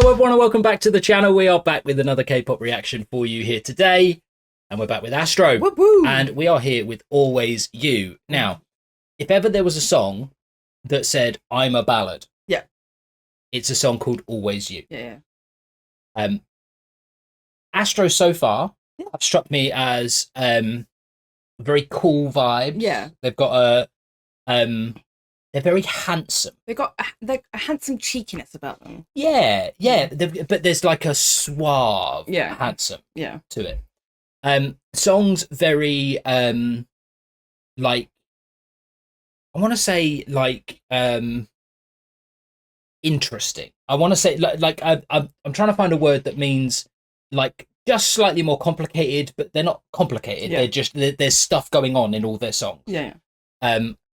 Hello everyone and welcome back to the channel. We are back with another K-pop reaction for you here today. And we're back with Astro. Woo-woo. And we are here with Always You. Now, if ever there was a song that said, I'm a ballad. Yeah. It's a song called Always You. Yeah. Astro so far have struck me as very cool vibes. Yeah. They've got they're very handsome. They've got a handsome cheekiness about them. Yeah. But there's like a suave, handsome to it. Songs very like I want to say like interesting. I want to say like I'm trying to find a word that means like just slightly more complicated, but they're not complicated. They're just there's stuff going on in all their songs.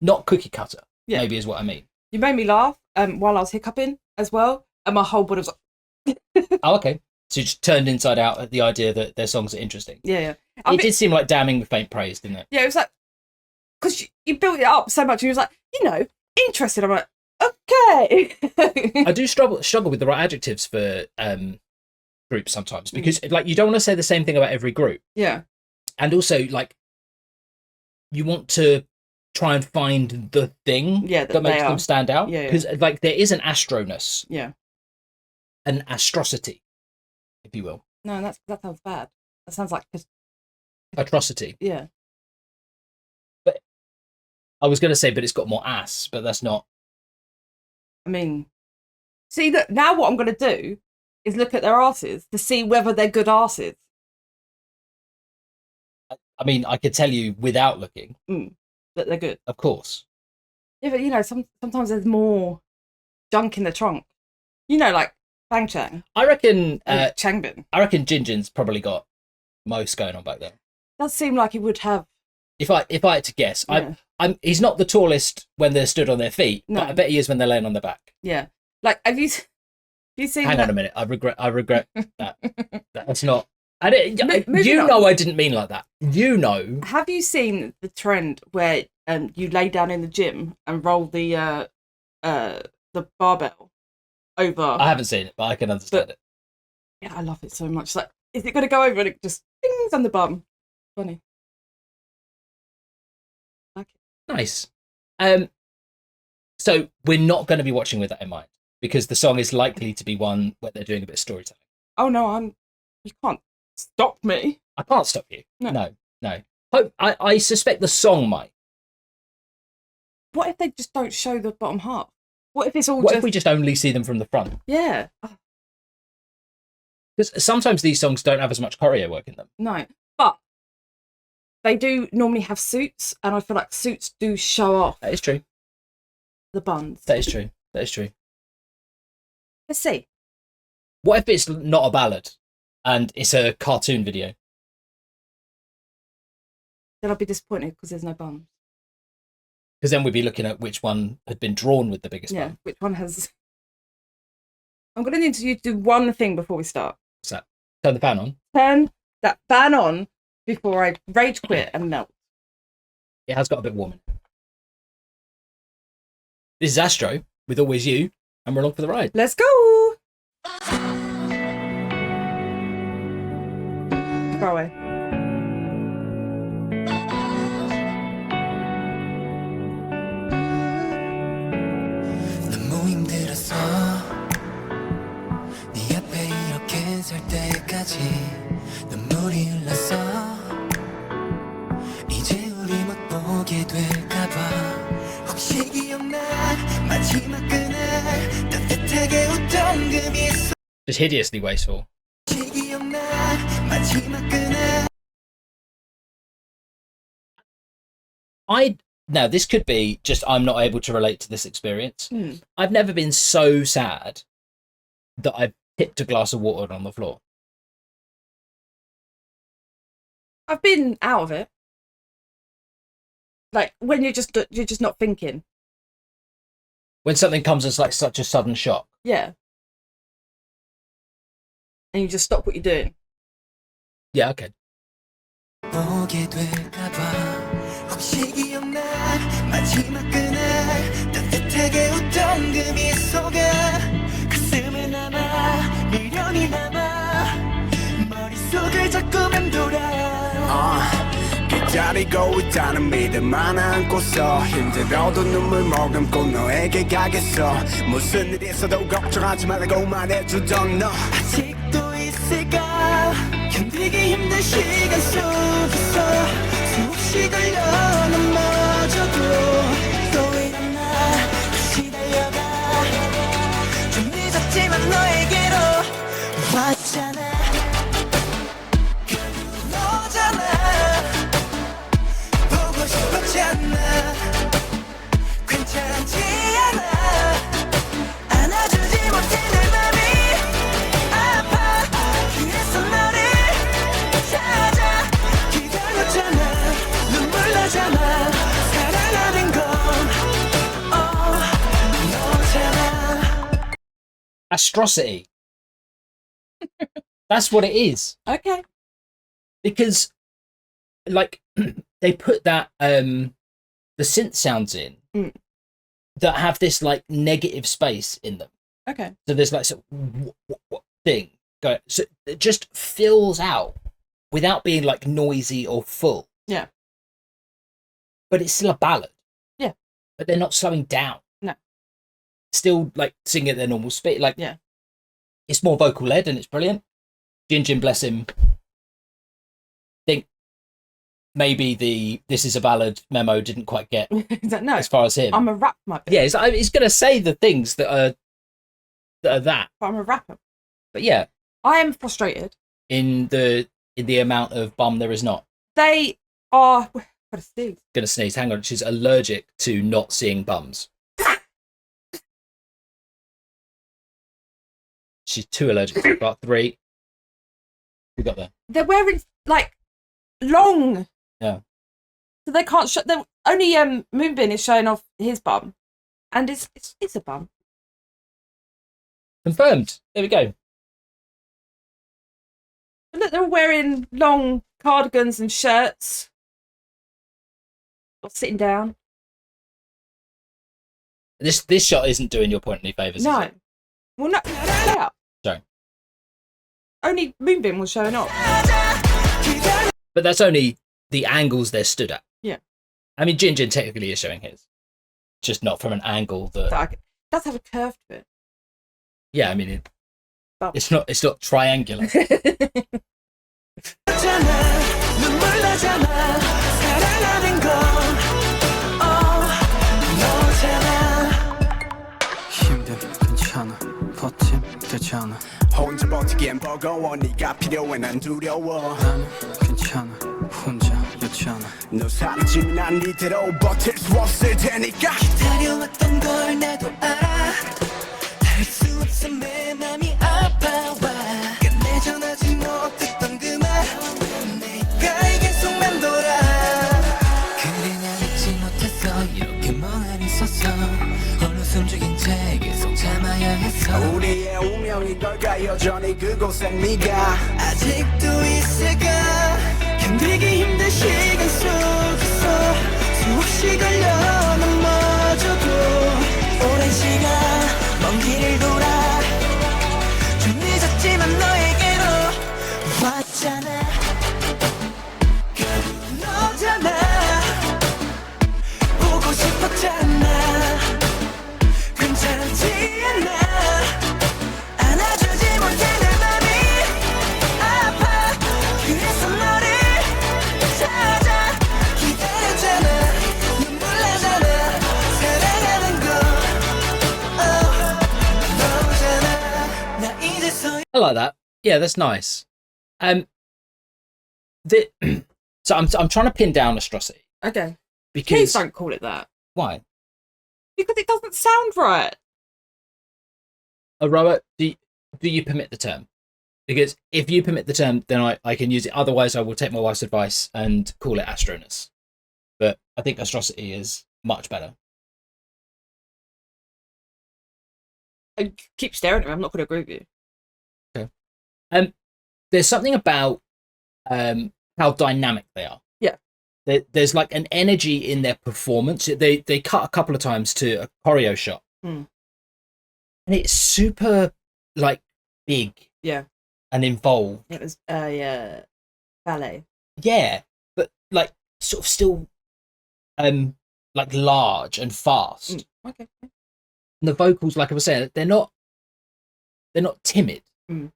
Not cookie cutter. Maybe is what I mean. You made me laugh while I was hiccuping as well, and my whole body was like oh, okay. So you just turned inside out at the idea that their songs are interesting. Yeah. It did seem like damning with faint praise, didn't it? Yeah, it was like, because you built it up so much, and you was like, interested. I'm like, okay. I do struggle with the right adjectives for groups sometimes, because like you don't want to say the same thing about every group. Yeah. And also, like, you want to try and find the thing that makes them stand out. Because like there is an astroness. Yeah. An astrocity, if you will. No, that sounds bad. That sounds like atrocity. Yeah. But I was going to say, but it's got more ass, but that's not. I mean, see that now what I'm going to do is look at their asses to see whether they're good asses. I mean, I could tell you without looking that they're good. Of course. Yeah, but sometimes there's more junk in the trunk. Like Bang Chang. I reckon Changbin. I reckon Jinjin's probably got most going on back there. Does seem like he would have. If I had to guess, he's not the tallest when they're stood on their feet, but I bet he is when they're laying on their back. Yeah. Like have you seen Hang on a minute. I regret that. That's not I didn't mean like that. Have you seen the trend where you lay down in the gym and roll the barbell over? I haven't seen it, but I can understand it. Yeah, I love it so much. Like, is it going to go over and it just dings on the bum? Funny. Like it. Nice. So we're not going to be watching with that in mind, because the song is likely to be one where they're doing a bit of storytelling. Oh no, you can't stop me. I can't stop you. No. I suspect the song might. What if they just don't show the bottom half? What if it's all What if we just only see them from the front? Yeah. Because sometimes these songs don't have as much choreo work in them. No, but they do normally have suits, and I feel like suits do show off. That is true. The buns. That is true. Let's see. What if it's not a ballad and it's a cartoon video? Then I'll be disappointed because there's no bums. Because then we'd be looking at which one had been drawn with the biggest bum. Which one has... I'm going to need you to do one thing before we start. What's that? Turn the fan on. Turn that fan on before I rage quit and melt. It has got a bit warm. This is Astro with Always You, and we're along for the ride. Let's go! Far away. 네 앞에 이렇게 설 때까지 눈물이 흘렀어 이제 우리 못 보게 될까봐 혹시 기억나 마지막 그날 따뜻하게 웃던 그 미소 Just hideously wasteful. 혹시 기억나 마지막 그날 Now, this could be just I'm not able to relate to this experience. I've never been so sad that I've tipped a glass of water on the floor. I've been out of it. Like when you're just not thinking. When something comes as like such a sudden shock. Yeah. And you just stop what you're doing. Yeah, okay. 보게 될까봐 혹시 기억나 마지막 그날 따뜻하게 웃던 그 미소가 가슴에 남아 기다리고 있다는 믿음만 안고서 힘들어도 눈물 머금고 너에게 가겠어 무슨 일이 있어도 걱정하지 말라고 말해주던 너 아직도 있을까 견디기 힘든 시간 속에서 수없이 걸려 넘어져도 또 일어나 다시 달려가 좀 늦었지만 너에게로 왔잖아 결국 너잖아 보고 싶었잖아 괜찮지 않아 안아주지 못해 내 맘이 아파 그래서 너를 찾아 기다렸잖아 눈물 나잖아 사랑하는 건 너잖아 Astrocity. That's what it is. Okay. Because like they put that the synth sounds in that have this like negative space in them. Okay. So there's like some thing going, so it just fills out without being like noisy or full. Yeah. But it's still a ballad. Yeah. But they're not slowing down. No. Still like singing at their normal speed. Like yeah. It's more vocal led and it's brilliant. Jin, bless him. Think maybe the "this is a ballad" memo didn't quite get no, as far as him. I'm a rap, my yeah. He's going to say the things that are that. But I'm a rapper. But yeah, I am frustrated in the amount of bum there is not. They are. Gotta sneeze. Gonna sneeze. Hang on, she's allergic to not seeing bums. She's too allergic to about 3. We got there. They're wearing like long. Yeah. So they can't show. Only Moonbin is showing off his bum, and it's a bum. Confirmed. There we go. But look, they're all wearing long cardigans and shirts. Or sitting down. This shot isn't doing your point any favours. No. Is it? Well, no. Yeah. Sorry. Only Moonbin was showing off. But that's only the angles they're stood at. Yeah. I mean, Jin technically is showing his, just not from an angle that. It does have a curve to it. Yeah, I mean, it's not triangular. 괜찮아 혼자 버티기엔 버거워 네가 필요해 난 두려워 나는 괜찮아 혼자였잖아 너 사라지면 난 이대로 버틸 수 없을 테니까 기다려왔던 걸 나도 알아 할 수 없어 내 맘이 아파와 끝내 전하지 못했던 그 말 내가 계속 맴돌아 그래 난 잊지 못했어 이렇게 멍하니 있었어 홀로 숨죽인 채 계속 참아야 했어 우리의 운명인 걸까 여전히 그곳엔 네가 아직도 있을까 견디기 힘든 시간 속에서 수없이 걸려 넘어져도 오랜 시간 먼 길을 돌아 좀 늦었지만 너에게로 왔잖아 결국 너잖아 보고 싶었잖아 괜찮지 않아 안아주지 못해 내 맘이 아파 그래서 너를 찾아 기다렸잖아 눈물 나잖아 사랑하는 건 너잖아 나 이제서 I like that. Yeah, that's nice. So I'm trying to pin down Astrocity. Okay. Because Please don't call it that. Why? Because it doesn't sound right. Aroa, do you permit the term? Because if you permit the term, then I can use it. Otherwise, I will take my wife's advice and call it Astroness. But I think Astrocity is much better. I keep staring at me. I'm not going to agree with you. Okay. There's something about how dynamic they are. Yeah. There's like an energy in their performance. They cut a couple of times to a choreo shot. Mm. And it's super like big. Yeah. And involved. It was ballet. Yeah. But like sort of still like large and fast. Okay. And the vocals, like I was saying, they're not timid. And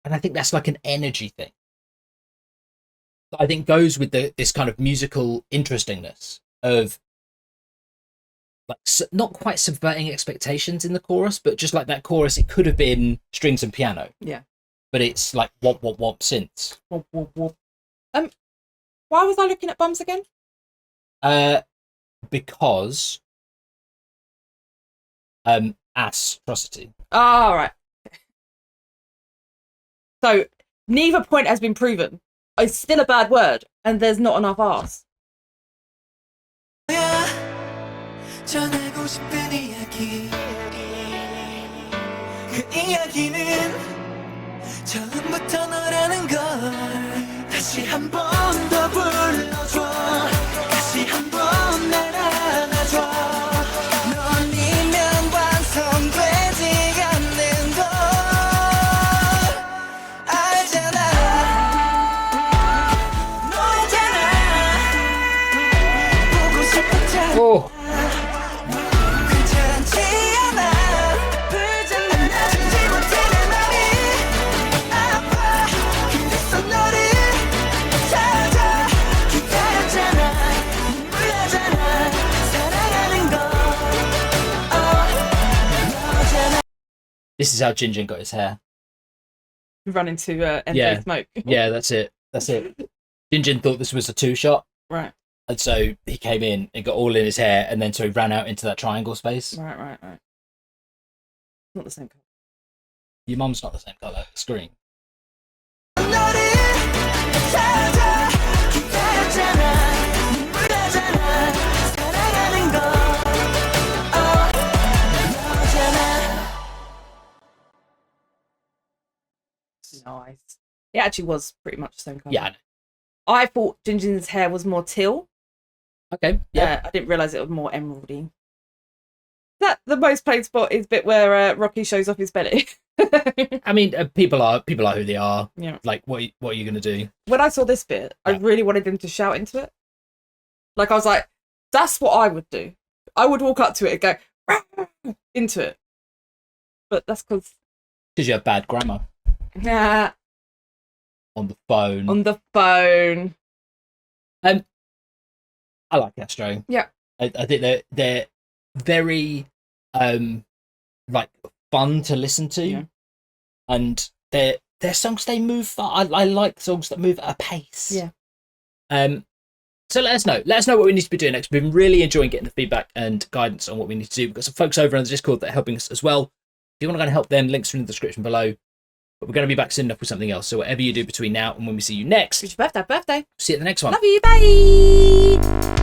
I think that's like an energy thing that I think goes with this kind of musical interestingness of like not quite subverting expectations in the chorus, but just like that chorus, it could have been strings and piano. Yeah. But it's like womp womp womp synths. Womp, womp, womp. Why was I looking at bums again? Because atrocity. Oh, right. So neither point has been proven. It's still a bad word, and there's not enough arse. 전하고 싶은 이야기 그 이야기는 처음부터 너라는 걸 다시 한 번 더 불러줘 다시 한 번 날 안아줘 넌이면 완성되지 않는 걸 알잖아 너잖아 보고 싶었잖아 Oh. This is how Jinjin got his hair. Run into MJ Yeah. Smoke. Yeah, that's it. That's it. Jinjin thought this was a 2-shot. Right. And so he came in and got all in his hair, and then so he ran out into that triangle space. Right. Not the same colour. Your mum's not the same colour. Scream. Nice. It actually was pretty much the same colour. Yeah, I know. I thought Jinjin's hair was more teal. Okay. Yeah. I didn't realise it was more emeraldy. That the most played spot is bit where Rocky shows off his belly. I mean, people are who they are. Yeah. Like, what are you gonna do? When I saw this bit, I really wanted them to shout into it. Like I was like, that's what I would do. I would walk up to it and go into it. But that's because you have bad grammar. Nah. On the phone. On the phone. I like Astro. Yeah. I think they're very like fun to listen to. Yeah. And their songs, they move. I like songs that move at a pace. Yeah. So let us know. Let us know what we need to be doing next. We've been really enjoying getting the feedback and guidance on what we need to do. We've got some folks over on the Discord that are helping us as well. If you want to go and help them, links are in the description below. But we're going to be back soon enough with something else. So whatever you do between now and when we see you next, It's your birthday. see you at the next one. Love you. Bye.